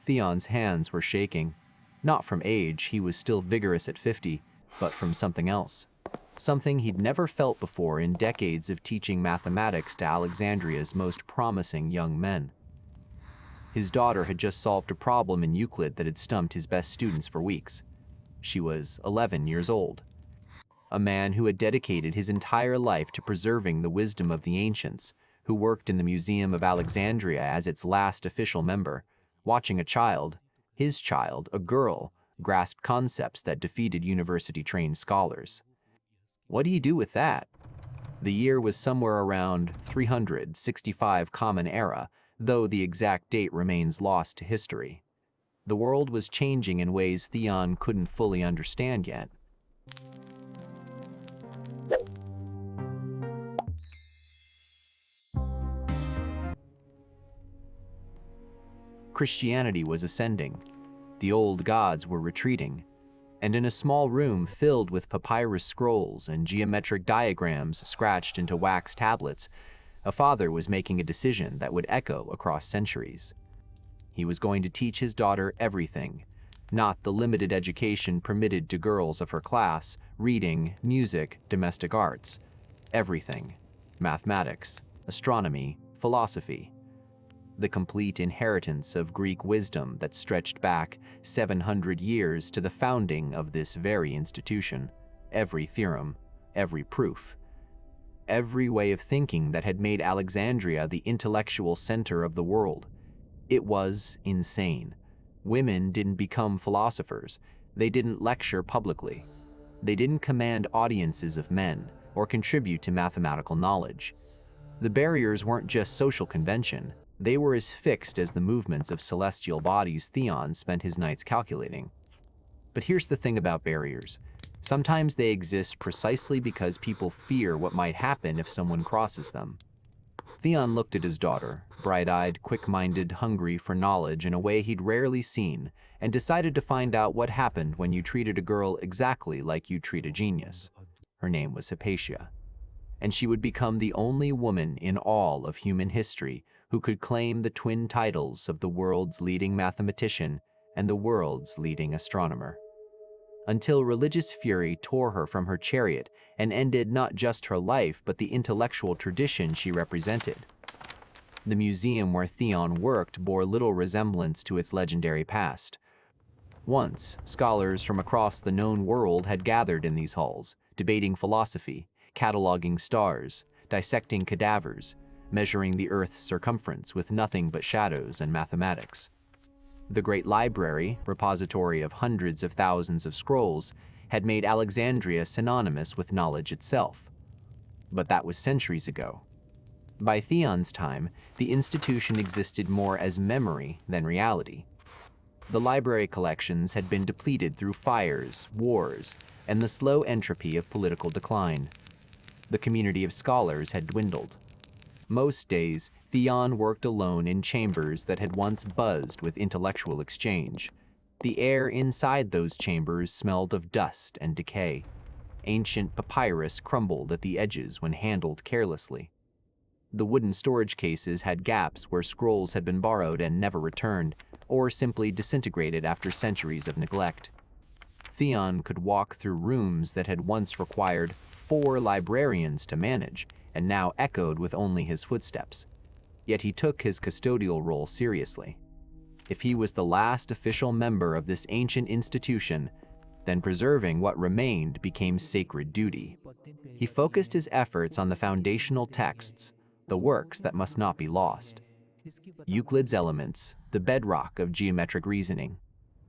Theon's hands were shaking. Not from age, he was still vigorous at 50, but from something else. Something he'd never felt before in decades of teaching mathematics to Alexandria's most promising young men. His daughter had just solved a problem in Euclid that had stumped his best students for weeks. She was 11 years old. A man who had dedicated his entire life to preserving the wisdom of the ancients, who worked in the Museum of Alexandria as its last official member, watching a child, his child, a girl, grasp concepts that defeated university-trained scholars. What do you do with that? The year was somewhere around 365 Common Era, though the exact date remains lost to history. The world was changing in ways Theon couldn't fully understand yet. Christianity was ascending. The old gods were retreating. And in a small room filled with papyrus scrolls and geometric diagrams scratched into wax tablets, a father was making a decision that would echo across centuries. He was going to teach his daughter everything, not the limited education permitted to girls of her class, reading, music, domestic arts. Everything. Mathematics, astronomy, philosophy. The complete inheritance of Greek wisdom that stretched back 700 years to the founding of this very institution. Every theorem, every proof. Every way of thinking that had made Alexandria the intellectual center of the world. It was insane. Women didn't become philosophers. They didn't lecture publicly. They didn't command audiences of men or contribute to mathematical knowledge. The barriers weren't just social convention. They were as fixed as the movements of celestial bodies Theon spent his nights calculating. But here's the thing about barriers. Sometimes they exist precisely because people fear what might happen if someone crosses them. Theon looked at his daughter, bright-eyed, quick-minded, hungry for knowledge in a way he'd rarely seen, and decided to find out what happened when you treated a girl exactly like you treat a genius. Her name was Hypatia, and she would become the only woman in all of human history who could claim the twin titles of the world's leading mathematician and the world's leading astronomer. Until religious fury tore her from her chariot and ended not just her life but the intellectual tradition she represented. The museum where Theon worked bore little resemblance to its legendary past. Once, scholars from across the known world had gathered in these halls, debating philosophy, cataloging stars, dissecting cadavers, measuring the Earth's circumference with nothing but shadows and mathematics. The great library, repository of hundreds of thousands of scrolls, had made Alexandria synonymous with knowledge itself. But that was centuries ago. By Theon's time, the institution existed more as memory than reality. The library collections had been depleted through fires, wars, and the slow entropy of political decline. The community of scholars had dwindled. Most days, Theon worked alone in chambers that had once buzzed with intellectual exchange. The air inside those chambers smelled of dust and decay. Ancient papyrus crumbled at the edges when handled carelessly. The wooden storage cases had gaps where scrolls had been borrowed and never returned, or simply disintegrated after centuries of neglect. Theon could walk through rooms that had once required 4 librarians to manage, and now echoed with only his footsteps. Yet he took his custodial role seriously. If he was the last official member of this ancient institution, then preserving what remained became sacred duty. He focused his efforts on the foundational texts, the works that must not be lost. Euclid's Elements, the bedrock of geometric reasoning.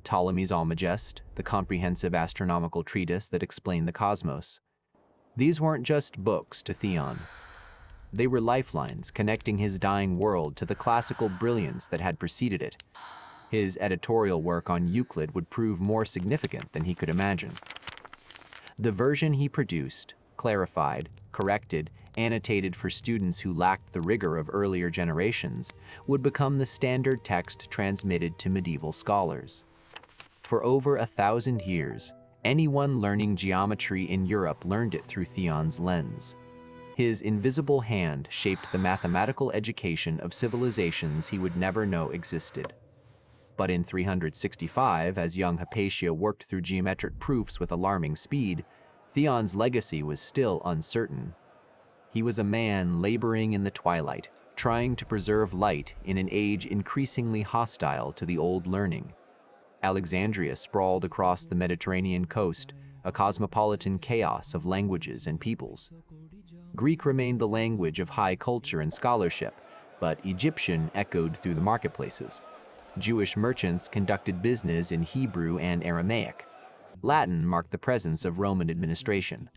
Ptolemy's Almagest, the comprehensive astronomical treatise that explained the cosmos. These weren't just books to Theon. They were lifelines connecting his dying world to the classical brilliance that had preceded it. His editorial work on Euclid would prove more significant than he could imagine. The version he produced, clarified, corrected, annotated for students who lacked the rigor of earlier generations, would become the standard text transmitted to medieval scholars. For over 1,000 years, anyone learning geometry in Europe learned it through Theon's lens. His invisible hand shaped the mathematical education of civilizations he would never know existed. But in 365, as young Hypatia worked through geometric proofs with alarming speed, Theon's legacy was still uncertain. He was a man laboring in the twilight, trying to preserve light in an age increasingly hostile to the old learning. Alexandria sprawled across the Mediterranean coast, a cosmopolitan chaos of languages and peoples. Greek remained the language of high culture and scholarship, but Egyptian echoed through the marketplaces. Jewish merchants conducted business in Hebrew and Aramaic. Latin marked the presence of Roman administration.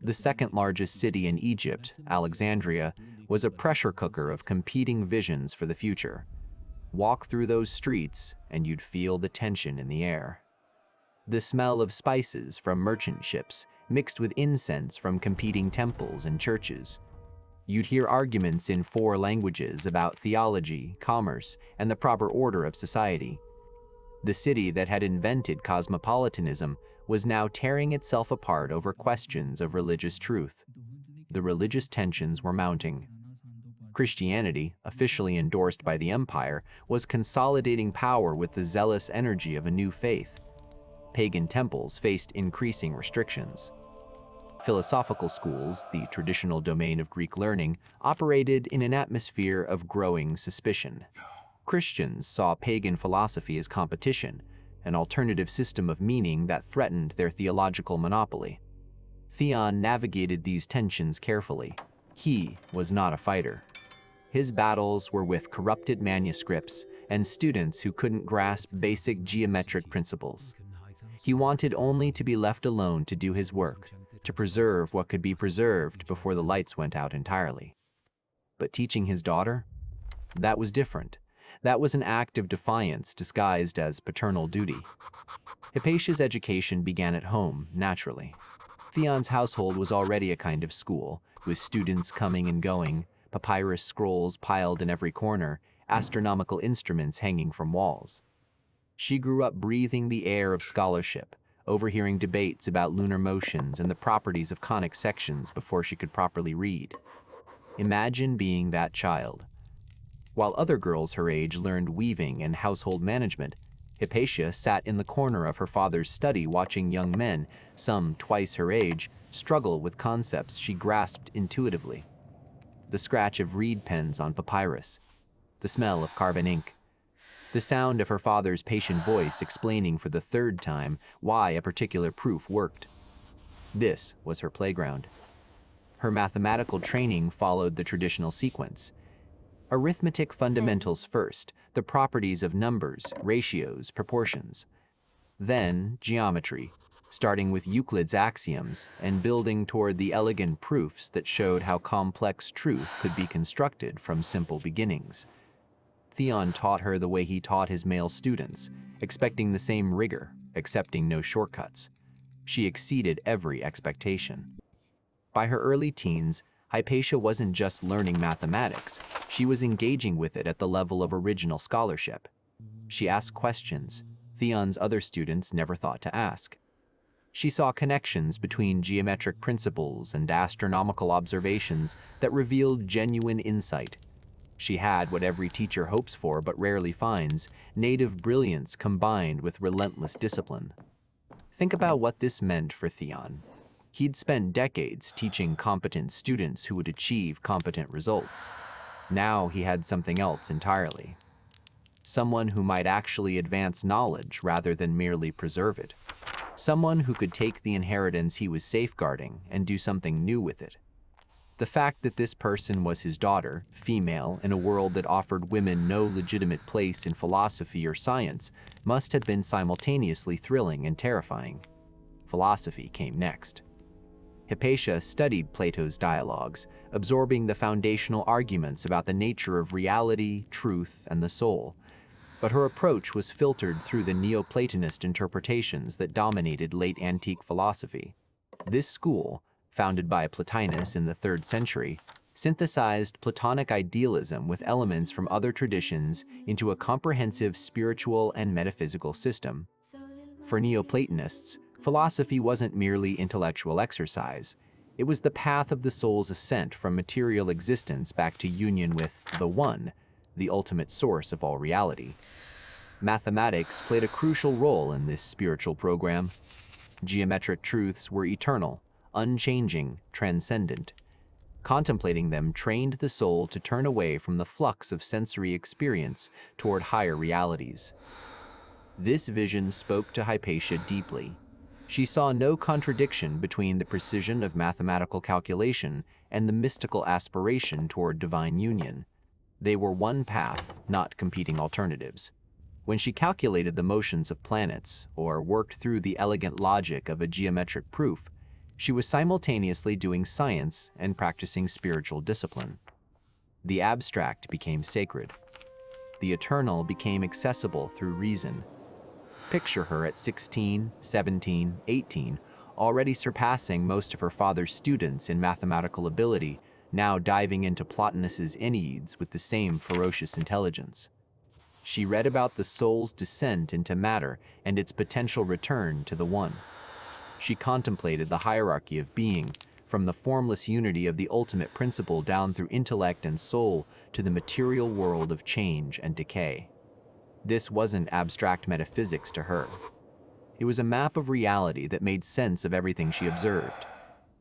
The second largest city in Egypt, Alexandria, was a pressure cooker of competing visions for the future. Walk through those streets and you'd feel the tension in the air. The smell of spices from merchant ships mixed with incense from competing temples and churches. You'd hear arguments in 4 languages about theology, commerce, and the proper order of society. The city that had invented cosmopolitanism was now tearing itself apart over questions of religious truth. The religious tensions were mounting. Christianity, officially endorsed by the empire, was consolidating power with the zealous energy of a new faith. Pagan temples faced increasing restrictions. Philosophical schools, the traditional domain of Greek learning, operated in an atmosphere of growing suspicion. Christians saw pagan philosophy as competition, an alternative system of meaning that threatened their theological monopoly. Theon navigated these tensions carefully. He was not a fighter. His battles were with corrupted manuscripts and students who couldn't grasp basic geometric principles. He wanted only to be left alone to do his work, to preserve what could be preserved before the lights went out entirely. But teaching his daughter? That was different. That was an act of defiance disguised as paternal duty. Hypatia's education began at home, naturally. Theon's household was already a kind of school, with students coming and going, papyrus scrolls piled in every corner, astronomical instruments hanging from walls. She grew up breathing the air of scholarship, overhearing debates about lunar motions and the properties of conic sections before she could properly read. Imagine being that child. While other girls her age learned weaving and household management, Hypatia sat in the corner of her father's study watching young men, some twice her age, struggle with concepts she grasped intuitively. The scratch of reed pens on papyrus, the smell of carbon ink, the sound of her father's patient voice explaining for the 3rd time why a particular proof worked. This was her playground. Her mathematical training followed the traditional sequence. Arithmetic fundamentals first, the properties of numbers, ratios, proportions. Then geometry, starting with Euclid's axioms and building toward the elegant proofs that showed how complex truth could be constructed from simple beginnings. Theon taught her the way he taught his male students, expecting the same rigor, accepting no shortcuts. She exceeded every expectation. By her early teens, Hypatia wasn't just learning mathematics, she was engaging with it at the level of original scholarship. She asked questions Theon's other students never thought to ask. She saw connections between geometric principles and astronomical observations that revealed genuine insight. She had what every teacher hopes for but rarely finds, native brilliance combined with relentless discipline. Think about what this meant for Theon. He'd spent decades teaching competent students who would achieve competent results. Now he had something else entirely. Someone who might actually advance knowledge rather than merely preserve it. Someone who could take the inheritance he was safeguarding and do something new with it. The fact that this person was his daughter, female, in a world that offered women no legitimate place in philosophy or science, must have been simultaneously thrilling and terrifying. Philosophy came next. Hypatia studied Plato's dialogues, absorbing the foundational arguments about the nature of reality, truth, and the soul. But her approach was filtered through the Neoplatonist interpretations that dominated late antique philosophy. This school, founded by Plotinus in the 3rd century, synthesized Platonic idealism with elements from other traditions into a comprehensive spiritual and metaphysical system. For Neoplatonists, philosophy wasn't merely intellectual exercise. It was the path of the soul's ascent from material existence back to union with the One, the ultimate source of all reality. Mathematics played a crucial role in this spiritual program. Geometric truths were eternal, unchanging, transcendent. Contemplating them trained the soul to turn away from the flux of sensory experience toward higher realities. This vision spoke to Hypatia deeply. She saw no contradiction between the precision of mathematical calculation and the mystical aspiration toward divine union. They were one path, not competing alternatives. When she calculated the motions of planets or worked through the elegant logic of a geometric proof, she was simultaneously doing science and practicing spiritual discipline. The abstract became sacred. The eternal became accessible through reason. Picture her at 16, 17, 18, already surpassing most of her father's students in mathematical ability, now diving into Plotinus's Enneads with the same ferocious intelligence. She read about the soul's descent into matter and its potential return to the One. She contemplated the hierarchy of being, from the formless unity of the ultimate principle down through intellect and soul to the material world of change and decay. This wasn't abstract metaphysics to her. It was a map of reality that made sense of everything she observed.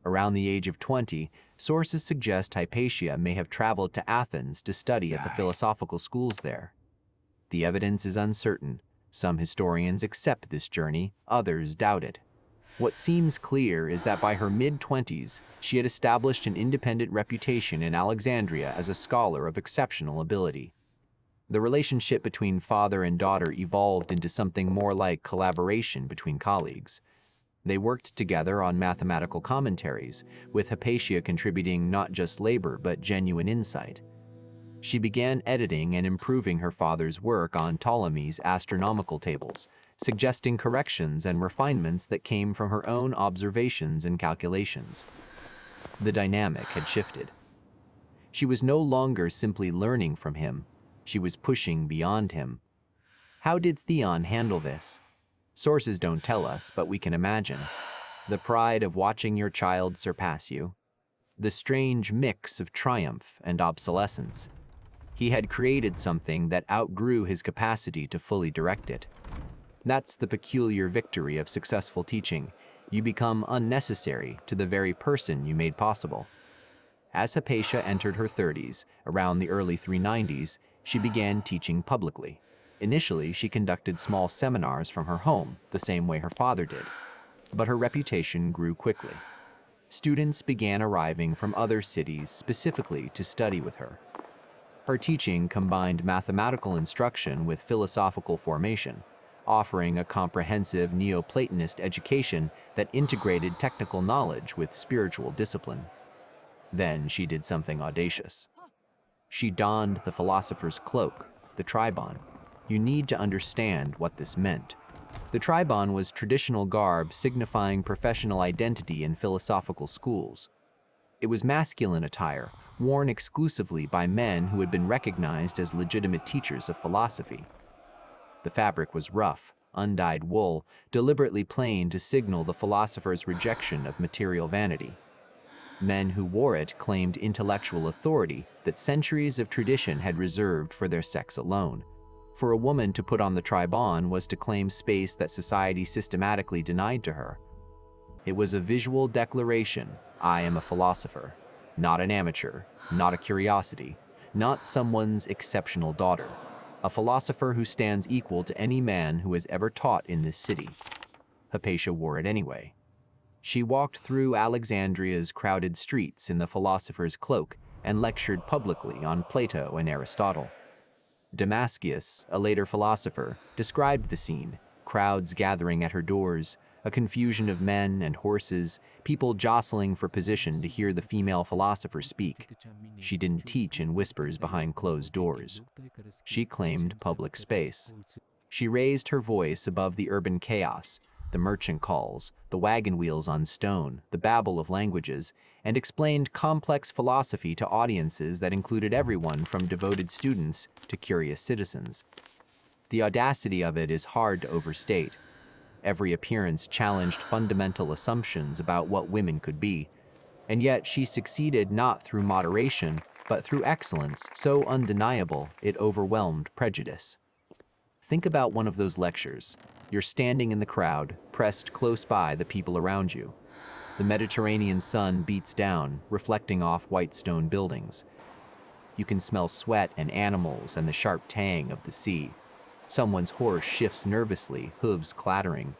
Around the age of 20, sources suggest Hypatia may have traveled to Athens to study at the philosophical schools there. The evidence is uncertain. Some historians accept this journey, others doubt it. What seems clear is that by her mid-20s, she had established an independent reputation in Alexandria as a scholar of exceptional ability. The relationship between father and daughter evolved into something more like collaboration between colleagues. They worked together on mathematical commentaries, with Hypatia contributing not just labor but genuine insight. She began editing and improving her father's work on Ptolemy's astronomical tables, suggesting corrections and refinements that came from her own observations and calculations. The dynamic had shifted. She was no longer simply learning from him, she was pushing beyond him. How did Theon handle this? Sources don't tell us, but we can imagine. The pride of watching your child surpass you. The strange mix of triumph and obsolescence. He had created something that outgrew his capacity to fully direct it. That's the peculiar victory of successful teaching. You become unnecessary to the very person you made possible. As Hypatia entered her 30s, around the early 390s, she began teaching publicly. Initially, she conducted small seminars from her home, the same way her father did. But her reputation grew quickly. Students began arriving from other cities specifically to study with her. Her teaching combined mathematical instruction with philosophical formation, offering a comprehensive Neoplatonist education that integrated technical knowledge with spiritual discipline. Then she did something audacious. She donned the philosopher's cloak, the tribon. You need to understand what this meant. The tribon was traditional garb signifying professional identity in philosophical schools. It was masculine attire, worn exclusively by men who had been recognized as legitimate teachers of philosophy. The fabric was rough, undyed wool, deliberately plain to signal the philosopher's rejection of material vanity. Men who wore it claimed intellectual authority that centuries of tradition had reserved for their sex alone. For a woman to put on the tribon was to claim space that society systematically denied to her. It was a visual declaration: I am a philosopher, not an amateur, not a curiosity, not someone's exceptional daughter, a philosopher who stands equal to any man who has ever taught in this city. Hypatia wore it anyway. She walked through Alexandria's crowded streets in the philosopher's cloak and lectured publicly on Plato and Aristotle. Damascius, a later philosopher, described the scene: crowds gathering at her doors, a confusion of men and horses, people jostling for position to hear the female philosopher speak. She didn't teach in whispers behind closed doors. She claimed public space. She raised her voice above the urban chaos, the merchant calls, the wagon wheels on stone, the babble of languages, and explained complex philosophy to audiences that included everyone from devoted students to curious citizens. The audacity of it is hard to overstate. Every appearance challenged fundamental assumptions about what women could be, and yet she succeeded not through moderation, but through excellence so undeniable it overwhelmed prejudice. Think about one of those lectures. You're standing in the crowd, pressed close by the people around you. The Mediterranean sun beats down, reflecting off white stone buildings. You can smell sweat and animals and the sharp tang of the sea. Someone's horse shifts nervously, hooves clattering.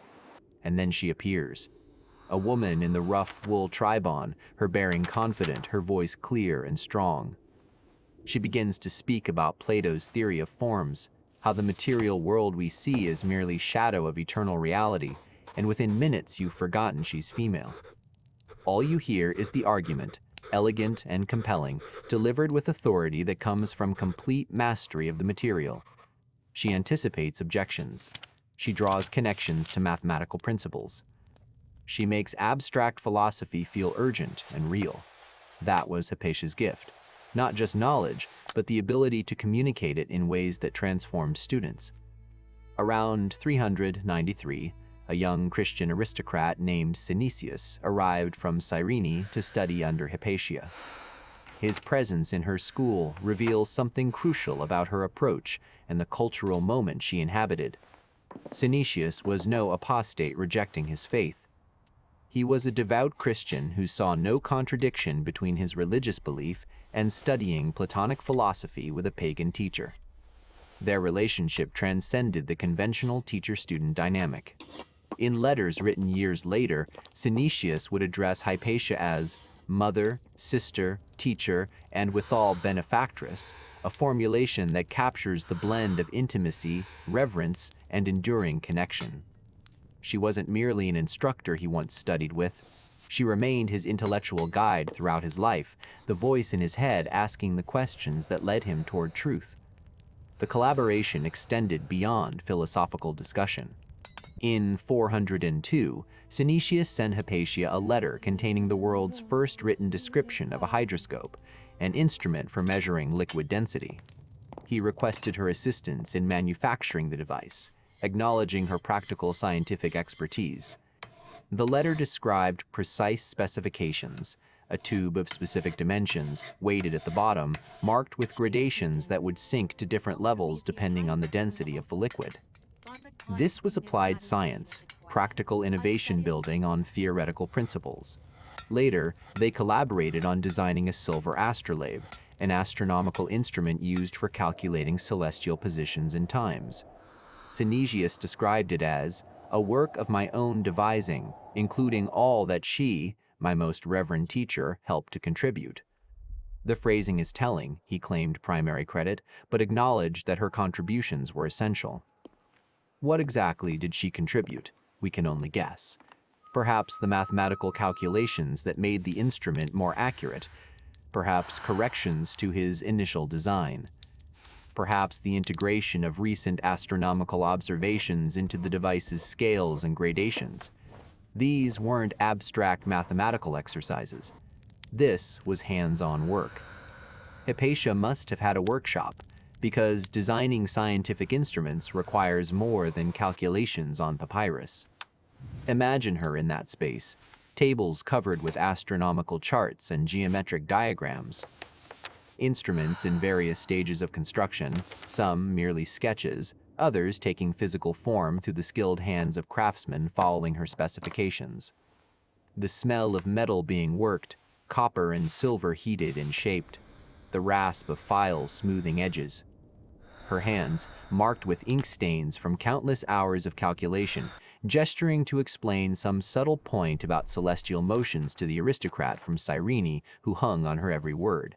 And then she appears. A woman in the rough wool tribon, her bearing confident, her voice clear and strong. She begins to speak about Plato's theory of forms, how the material world we see is merely shadow of eternal reality, and within minutes you've forgotten she's female. All you hear is the argument, elegant and compelling, delivered with authority that comes from complete mastery of the material. She anticipates objections. She draws connections to mathematical principles. She makes abstract philosophy feel urgent and real. That was Hypatia's gift. Not just knowledge, but the ability to communicate it in ways that transformed students. Around 393, a young Christian aristocrat named Synesius arrived from Cyrene to study under Hypatia. His presence in her school reveals something crucial about her approach and the cultural moment she inhabited. Synesius was no apostate rejecting his faith. He was a devout Christian who saw no contradiction between his religious belief and studying Platonic philosophy with a pagan teacher. Their relationship transcended the conventional teacher-student dynamic. In letters written years later, Synesius would address Hypatia as mother, sister, teacher, and withal benefactress, a formulation that captures the blend of intimacy, reverence, and enduring connection. She wasn't merely an instructor he once studied with. She remained his intellectual guide throughout his life, the voice in his head asking the questions that led him toward truth. The collaboration extended beyond philosophical discussion. In 402, Synesius sent Hypatia a letter containing the world's first written description of a hydroscope, an instrument for measuring liquid density. He requested her assistance in manufacturing the device, acknowledging her practical scientific expertise. The letter described precise specifications, a tube of specific dimensions, weighted at the bottom, marked with gradations that would sink to different levels depending on the density of the liquid. This was applied science, practical innovation building on theoretical principles. Later, they collaborated on designing a silver astrolabe, an astronomical instrument used for calculating celestial positions and times. Synesius described it as a work of my own devising, including all that she, my most reverend teacher, helped to contribute. The phrasing is telling, he claimed primary credit, but acknowledged that her contributions were essential. What exactly did she contribute? We can only guess. Perhaps the mathematical calculations that made the instrument more accurate, perhaps corrections to his initial design. Perhaps the integration of recent astronomical observations into the device's scales and gradations. These weren't abstract mathematical exercises. This was hands-on work. Hypatia must have had a workshop, because designing scientific instruments requires more than calculations on papyrus. Imagine her in that space, tables covered with astronomical charts and geometric diagrams. Instruments in various stages of construction, some merely sketches, others taking physical form through the skilled hands of craftsmen following her specifications. The smell of metal being worked, copper and silver heated and shaped, the rasp of files smoothing edges. Her hands, marked with ink stains from countless hours of calculation, gesturing to explain some subtle point about celestial motions to the aristocrat from Cyrene who hung on her every word.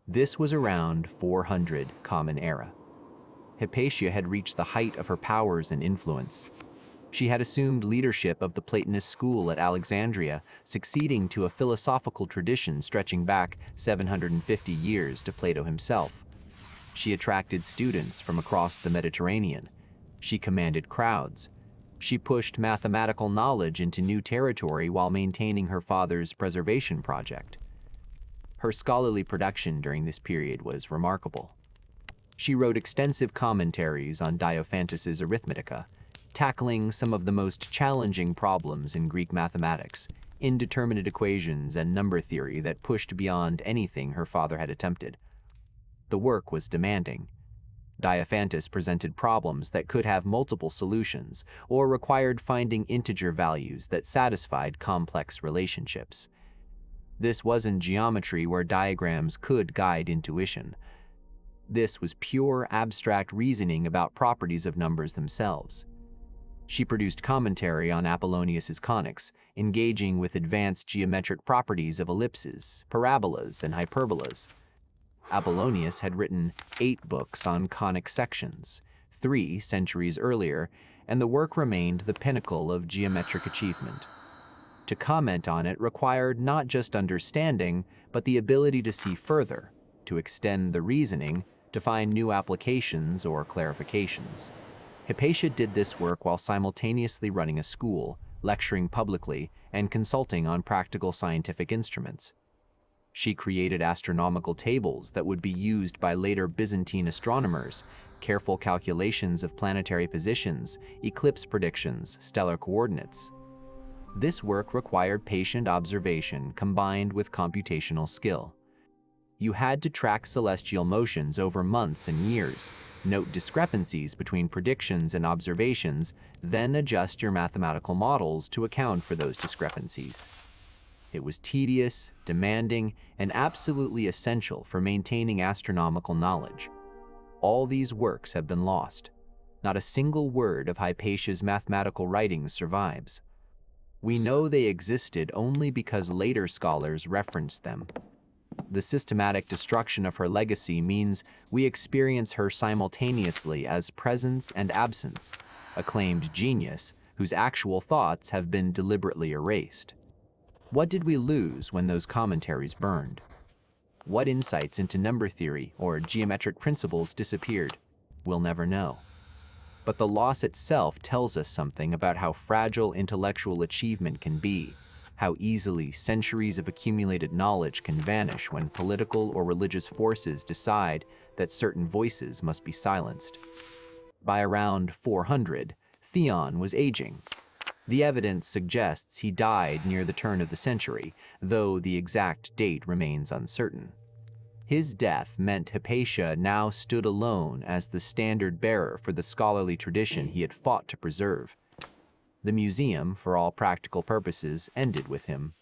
This was around 400 Common Era. Hypatia had reached the height of her powers and influence. She had assumed leadership of the Platonist school at Alexandria, succeeding to a philosophical tradition stretching back 750 years to Plato himself. She attracted students from across the Mediterranean. She commanded crowds. She pushed mathematical knowledge into new territory while maintaining her father's preservation project. Her scholarly production during this period was remarkable. She wrote extensive commentaries on Diophantus's Arithmetica, tackling some of the most challenging problems in Greek mathematics, indeterminate equations and number theory that pushed beyond anything her father had attempted. The work was demanding. Diophantus presented problems that could have multiple solutions or required finding integer values that satisfied complex relationships. This wasn't geometry where diagrams could guide intuition. This was pure abstract reasoning about properties of numbers themselves. She produced commentary on Apollonius's conics, engaging with advanced geometric properties of ellipses, parabolas, and hyperbolas. Apollonius had written 8 books on conic sections, 3 centuries earlier, and the work remained the pinnacle of geometric achievement. To comment on it required not just understanding, but the ability to see further, to extend the reasoning, to find new applications or clarifications. Hypatia did this work while simultaneously running a school, lecturing publicly, and consulting on practical scientific instruments. She created astronomical tables that would be used by later Byzantine astronomers, careful calculations of planetary positions, eclipse predictions, stellar coordinates. This work required patient observation combined with computational skill. You had to track celestial motions over months and years, note discrepancies between predictions and observations, then adjust your mathematical models to account for those discrepancies. It was tedious, demanding, and absolutely essential for maintaining astronomical knowledge. All these works have been lost. Not a single word of Hypatia's mathematical writings survives. We know they existed only because later scholars referenced them. The systematic destruction of her legacy means we experience her simultaneously as presence and absence, a claimed genius whose actual thoughts have been deliberately erased. What did we lose when those commentaries burned? What insights into number theory or geometric principles disappeared? We'll never know. But the loss itself tells us something about how fragile intellectual achievement can be, how easily centuries of accumulated knowledge can vanish when political or religious forces decide that certain voices must be silenced. By around 400, Theon was aging. The evidence suggests he died near the turn of the century, though the exact date remains uncertain. His death meant Hypatia now stood alone as the standard bearer for the scholarly tradition he had fought to preserve. The museum, for all practical purposes, ended with him.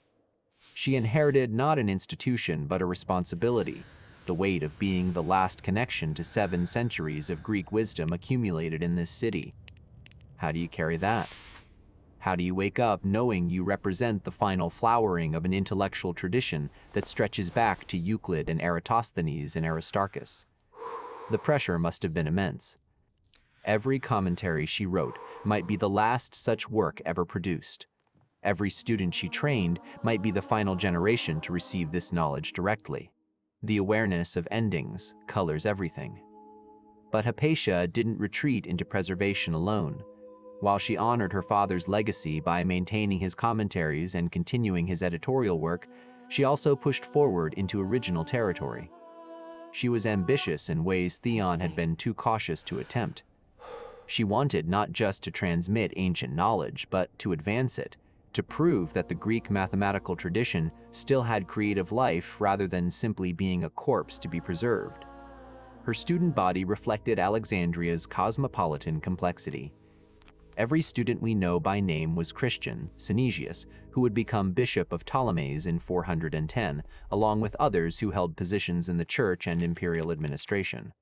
She inherited not an institution but a responsibility, the weight of being the last connection to 7 centuries of Greek wisdom accumulated in this city. How do you carry that? How do you wake up knowing you represent the final flowering of an intellectual tradition that stretches back to Euclid and Eratosthenes and Aristarchus? The pressure must have been immense. Every commentary she wrote might be the last such work ever produced. Every student she trained might be the final generation to receive this knowledge directly. The awareness of endings colors everything. But Hypatia didn't retreat into preservation alone. While she honored her father's legacy by maintaining his commentaries and continuing his editorial work, she also pushed forward into original territory. She was ambitious in ways Theon had been too cautious to attempt. She wanted not just to transmit ancient knowledge, but to advance it, to prove that the Greek mathematical tradition still had creative life rather than simply being a corpse to be preserved. Her student body reflected Alexandria's cosmopolitan complexity. Every student we know by name was Christian, Synesius, who would become bishop of Ptolemais in 410, along with others who held positions in the church and imperial administration.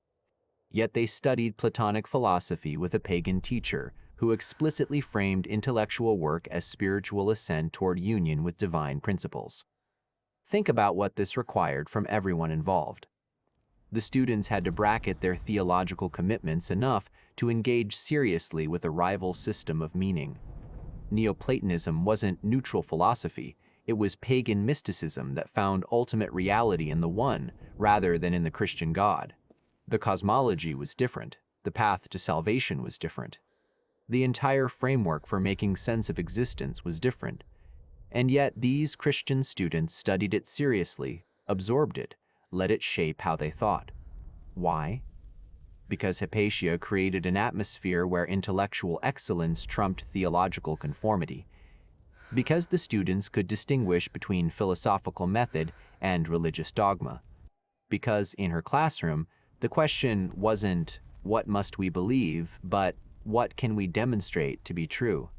Yet they studied Platonic philosophy with a pagan teacher who explicitly framed intellectual work as spiritual ascent toward union with divine principles. Think about what this required from everyone involved. The students had to bracket their theological commitments enough to engage seriously with a rival system of meaning. Neoplatonism wasn't neutral philosophy, it was pagan mysticism that found ultimate reality in the one rather than in the Christian God. The cosmology was different, the path to salvation was different. The entire framework for making sense of existence was different. And yet these Christian students studied it seriously, absorbed it, let it shape how they thought. Why? Because Hypatia created an atmosphere where intellectual excellence trumped theological conformity. Because the students could distinguish between philosophical method and religious dogma. Because in her classroom, the question wasn't, what must we believe, but what can we demonstrate to be true?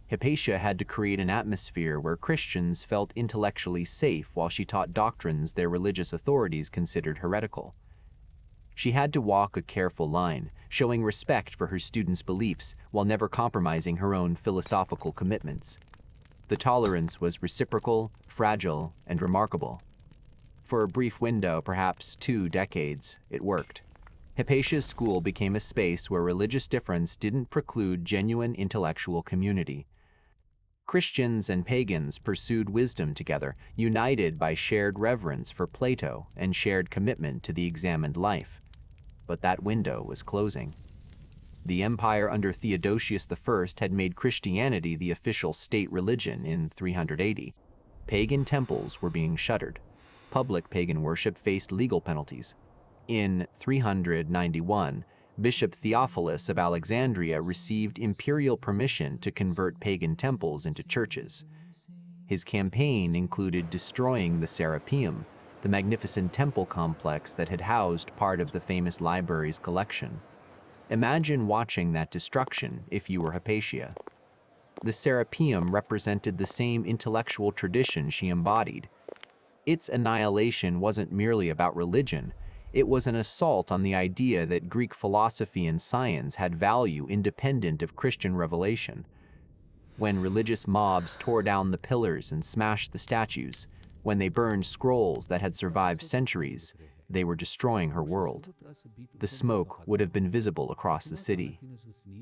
Hypatia had to create an atmosphere where Christians felt intellectually safe while she taught doctrines their religious authorities considered heretical. She had to walk a careful line, showing respect for her students' beliefs while never compromising her own philosophical commitments. The tolerance was reciprocal, fragile, and remarkable. For a brief window, perhaps 2 decades, it worked. Hypatia's school became a space where religious difference didn't preclude genuine intellectual community. Christians and pagans pursued wisdom together, united by shared reverence for Plato and shared commitment to the examined life. But that window was closing. The empire under Theodosius I had made Christianity the official state religion in 380. Pagan temples were being shuttered. Public pagan worship faced legal penalties. In 391, Bishop Theophilus of Alexandria received imperial permission to convert pagan temples into churches. His campaign included destroying the Serapeum, the magnificent temple complex that had housed part of the famous library's collection. Imagine watching that destruction if you were Hypatia. The Serapeum represented the same intellectual tradition she embodied. Its annihilation wasn't merely about religion, it was an assault on the idea that Greek philosophy and science had value independent of Christian revelation. When religious mobs tore down the pillars and smashed the statues, when they burned scrolls that had survived centuries, they were destroying her world. The smoke would have been visible across the city.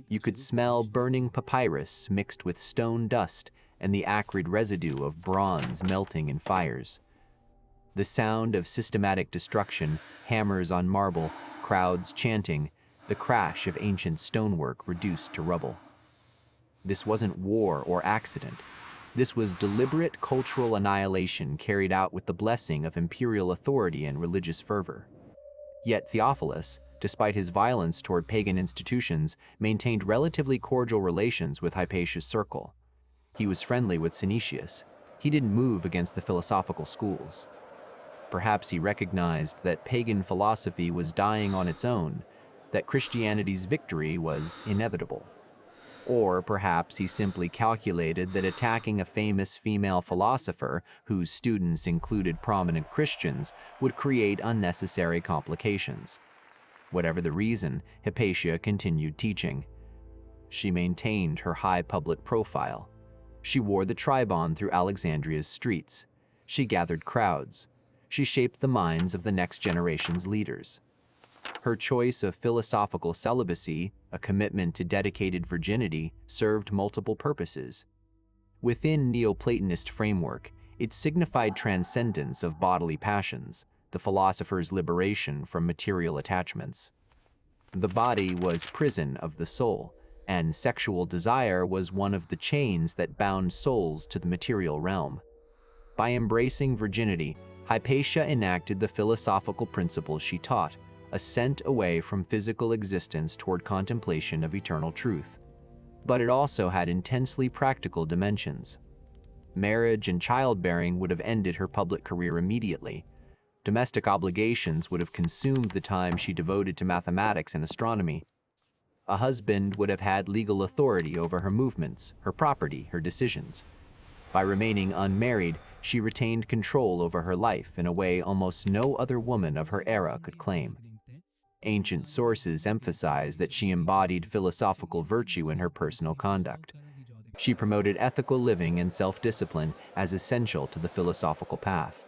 You could smell burning papyrus mixed with stone dust and the acrid residue of bronze melting in fires. The sound of systematic destruction, hammers on marble, crowds chanting, the crash of ancient stonework reduced to rubble. This wasn't war or accident. This was deliberate cultural annihilation carried out with the blessing of imperial authority and religious fervor. Yet Theophilus, despite his violence toward pagan institutions, maintained relatively cordial relations with Hypatia's circle. He was friendly with Synesius. He didn't move against the philosophical schools. Perhaps he recognized that pagan philosophy was dying on its own, that Christianity's victory was inevitable. Or perhaps he simply calculated that attacking a famous female philosopher, whose students included prominent Christians, would create unnecessary complications. Whatever the reason, Hypatia continued teaching. She maintained her high public profile. She wore the tribon through Alexandria's streets. She gathered crowds. She shaped the minds of the next generation's leaders. Her choice of philosophical celibacy, a commitment to dedicated virginity, served multiple purposes. Within Neoplatonist framework, it signified transcendence of bodily passions, the philosopher's liberation from material attachments. The body was prison of the soul, and sexual desire was one of the chains that bound souls to the material realm. By embracing virginity, Hypatia enacted the philosophical principles she taught, ascent away from physical existence toward contemplation of eternal truth. But it also had intensely practical dimensions. Marriage and childbearing would have ended her public career immediately. Domestic obligations would have consumed the time she devoted to mathematics and astronomy. A husband would have had legal authority over her movements, her property, her decisions. By remaining unmarried, she retained control over her life in a way almost no other woman of her era could claim. Ancient sources emphasize that she embodied philosophical virtue in her personal conduct. She promoted ethical living and self-discipline as essential to the philosophical path.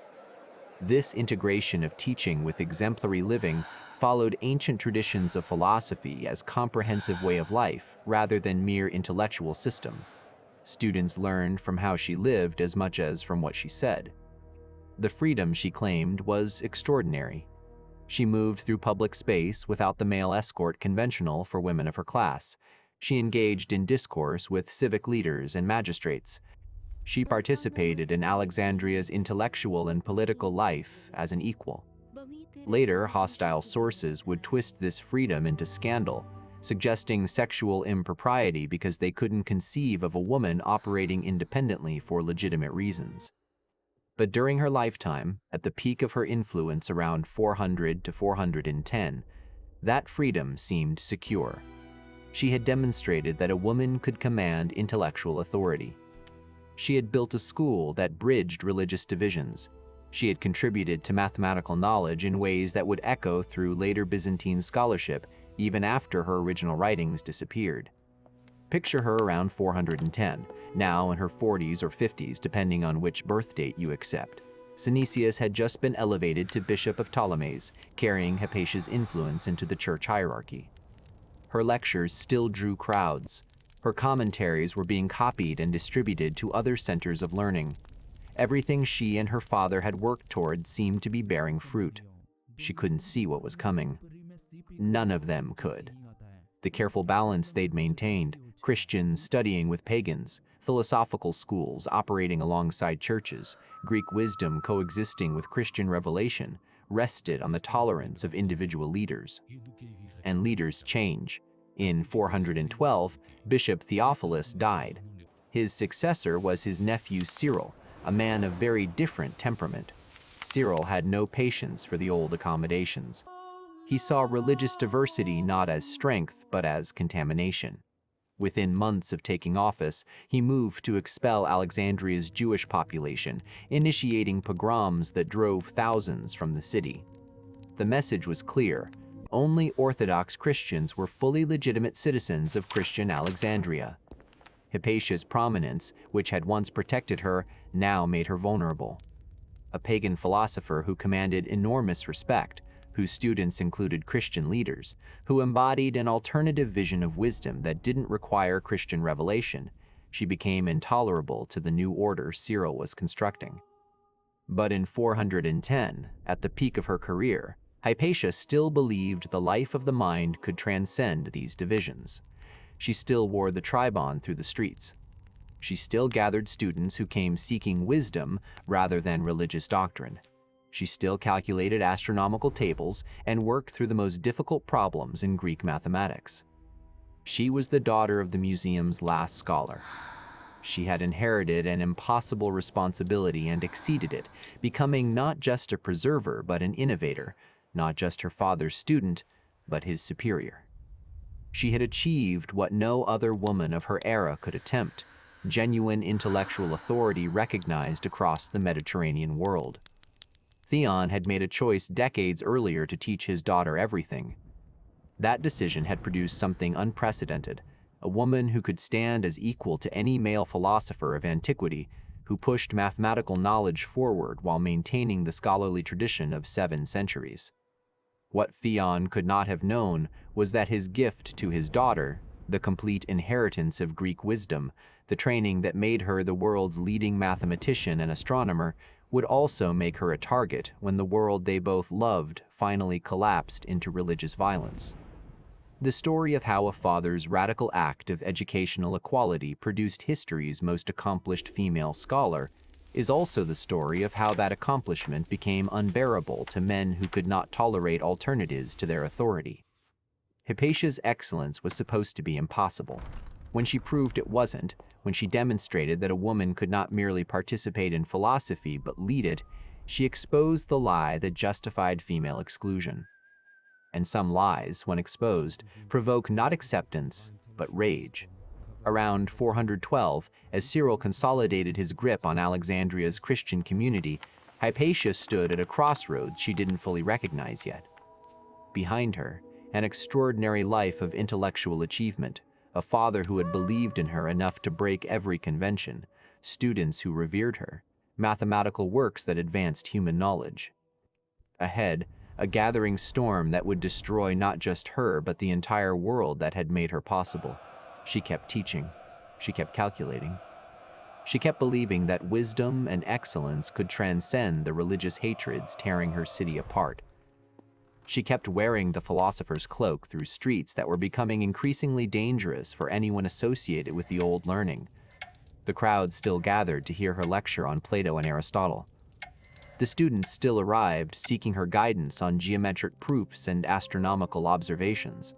This integration of teaching with exemplary living followed ancient traditions of philosophy as comprehensive way of life rather than mere intellectual system. Students learned from how she lived as much as from what she said. The freedom she claimed was extraordinary. She moved through public space without the male escort conventional for women of her class. She engaged in discourse with civic leaders and magistrates. She participated in Alexandria's intellectual and political life as an equal. Later, hostile sources would twist this freedom into scandal, suggesting sexual impropriety because they couldn't conceive of a woman operating independently for legitimate reasons. But during her lifetime, at the peak of her influence around 400 to 410, That freedom seemed secure. She had demonstrated that a woman could command intellectual authority. She had built a school that bridged religious divisions. She had contributed to mathematical knowledge in ways that would echo through later Byzantine scholarship even after her original writings disappeared. Picture her around 410, now in her 40s or 50s depending on which birth date you accept. Synesius had just been elevated to Bishop of Ptolemais, carrying Hypatia's influence into the church hierarchy. Her lectures still drew crowds. Her commentaries were being copied and distributed to other centers of learning. Everything she and her father had worked toward seemed to be bearing fruit. She couldn't see what was coming. None of them could. The careful balance they'd maintained, Christians studying with pagans, philosophical schools operating alongside churches, Greek wisdom coexisting with Christian revelation, rested on the tolerance of individual leaders. And leaders change. In 412, Bishop Theophilus died. His successor was his nephew Cyril, a man of very different temperament. Cyril had no patience for the old accommodations. He saw religious diversity not as strength, but as contamination. Within months of taking office, he moved to expel Alexandria's Jewish population, initiating pogroms that drove thousands from the city. The message was clear: only Orthodox Christians were fully legitimate citizens of Christian Alexandria. Hypatia's prominence, which had once protected her, now made her vulnerable. A pagan philosopher who commanded enormous respect, whose students included Christian leaders, who embodied an alternative vision of wisdom that didn't require Christian revelation, she became intolerable to the new order Cyril was constructing. But in 410, at the peak of her career, Hypatia still believed the life of the mind could transcend these divisions. She still wore the tribon through the streets. She still gathered students who came seeking wisdom rather than religious doctrine. She still calculated astronomical tables and worked through the most difficult problems in Greek mathematics. She was the daughter of the museum's last scholar. She had inherited an impossible responsibility and exceeded it, becoming not just a preserver but an innovator, not just her father's student, but his superior. She had achieved what no other woman of her era could attempt: genuine intellectual authority recognized across the Mediterranean world. Theon had made a choice decades earlier to teach his daughter everything. That decision had produced something unprecedented: a woman who could stand as equal to any male philosopher of antiquity, who pushed mathematical knowledge forward while maintaining the scholarly tradition of 7 centuries. What Theon could not have known was that his gift to his daughter, the complete inheritance of Greek wisdom, the training that made her the world's leading mathematician and astronomer, would also make her a target when the world they both loved finally collapsed into religious violence. The story of how a father's radical act of educational equality produced history's most accomplished female scholar is also the story of how that accomplishment became unbearable to men who could not tolerate alternatives to their authority. Hypatia's excellence was supposed to be impossible. When she proved it wasn't, when she demonstrated that a woman could not merely participate in philosophy but lead it, she exposed the lie that justified female exclusion. And some lies, when exposed, provoke not acceptance, but rage. Around 412, as Cyril consolidated his grip on Alexandria's Christian community, Hypatia stood at a crossroads she didn't fully recognize yet. Behind her, an extraordinary life of intellectual achievement, a father who had believed in her enough to break every convention, students who revered her, mathematical works that advanced human knowledge. Ahead, a gathering storm that would destroy not just her but the entire world that had made her possible. She kept teaching. She kept calculating. She kept believing that wisdom and excellence could transcend the religious hatreds tearing her city apart. She kept wearing the philosopher's cloak through streets that were becoming increasingly dangerous for anyone associated with the old learning. The crowd still gathered to hear her lecture on Plato and Aristotle. The students still arrived, seeking her guidance on geometric proofs and astronomical observations.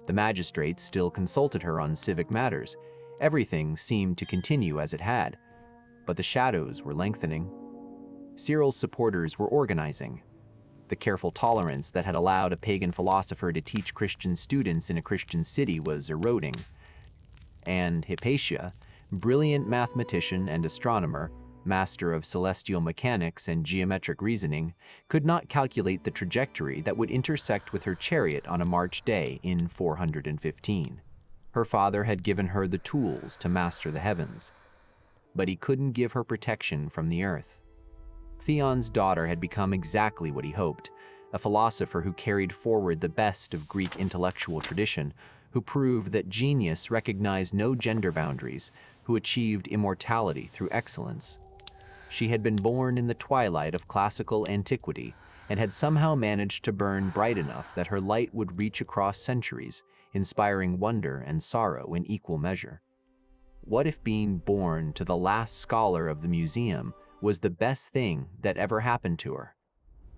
The magistrates still consulted her on civic matters. Everything seemed to continue as it had, but the shadows were lengthening. Cyril's supporters were organizing. The careful tolerance that had allowed a pagan philosopher to teach Christian students in a Christian city was eroding. And Hypatia, brilliant mathematician and astronomer, master of celestial mechanics and geometric reasoning, could not calculate the trajectory that would intersect with her chariot on a March day in 415. Her father had given her the tools to master the heavens, but he couldn't give her protection from the earth. Theon's daughter had become exactly what he hoped, a philosopher who carried forward the best of Greek intellectual tradition, who proved that genius recognized no gender boundaries, who achieved immortality through excellence. She had been born in the twilight of classical antiquity and had somehow managed to burn bright enough that her light would reach across centuries, inspiring wonder and sorrow in equal measure. What if being born to the last scholar of the museum was the best thing that ever happened to her?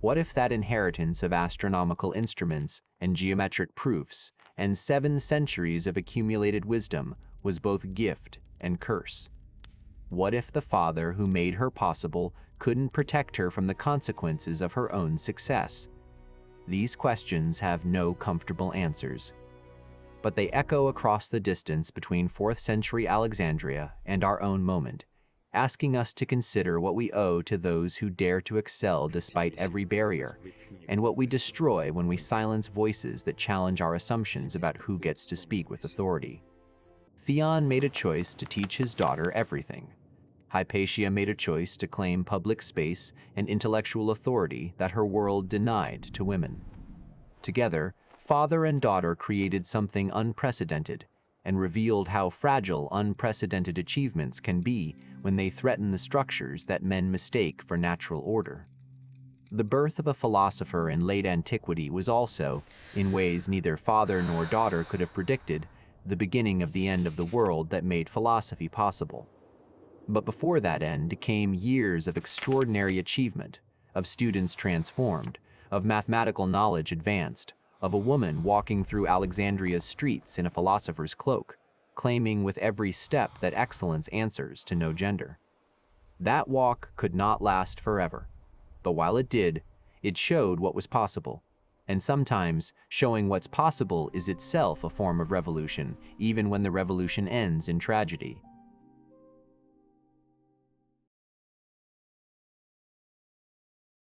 What if that inheritance of astronomical instruments and geometric proofs and 7 centuries of accumulated wisdom was both gift and curse? What if the father who made her possible couldn't protect her from the consequences of her own success? These questions have no comfortable answers, but they echo across the distance between 4th century Alexandria and our own moment, asking us to consider what we owe to those who dare to excel despite every barrier, and what we destroy when we silence voices that challenge our assumptions about who gets to speak with authority. Theon made a choice to teach his daughter everything. Hypatia made a choice to claim public space and intellectual authority that her world denied to women. Together, father and daughter created something unprecedented and revealed how fragile unprecedented achievements can be when they threaten the structures that men mistake for natural order. The birth of a philosopher in late antiquity was also, in ways neither father nor daughter could have predicted, the beginning of the end of the world that made philosophy possible. But before that end came years of extraordinary achievement, of students transformed, of mathematical knowledge advanced, of a woman walking through Alexandria's streets in a philosopher's cloak, claiming with every step that excellence answers to no gender. That walk could not last forever, but while it did, it showed what was possible. And sometimes, showing what's possible is itself a form of revolution, even when the revolution ends in tragedy.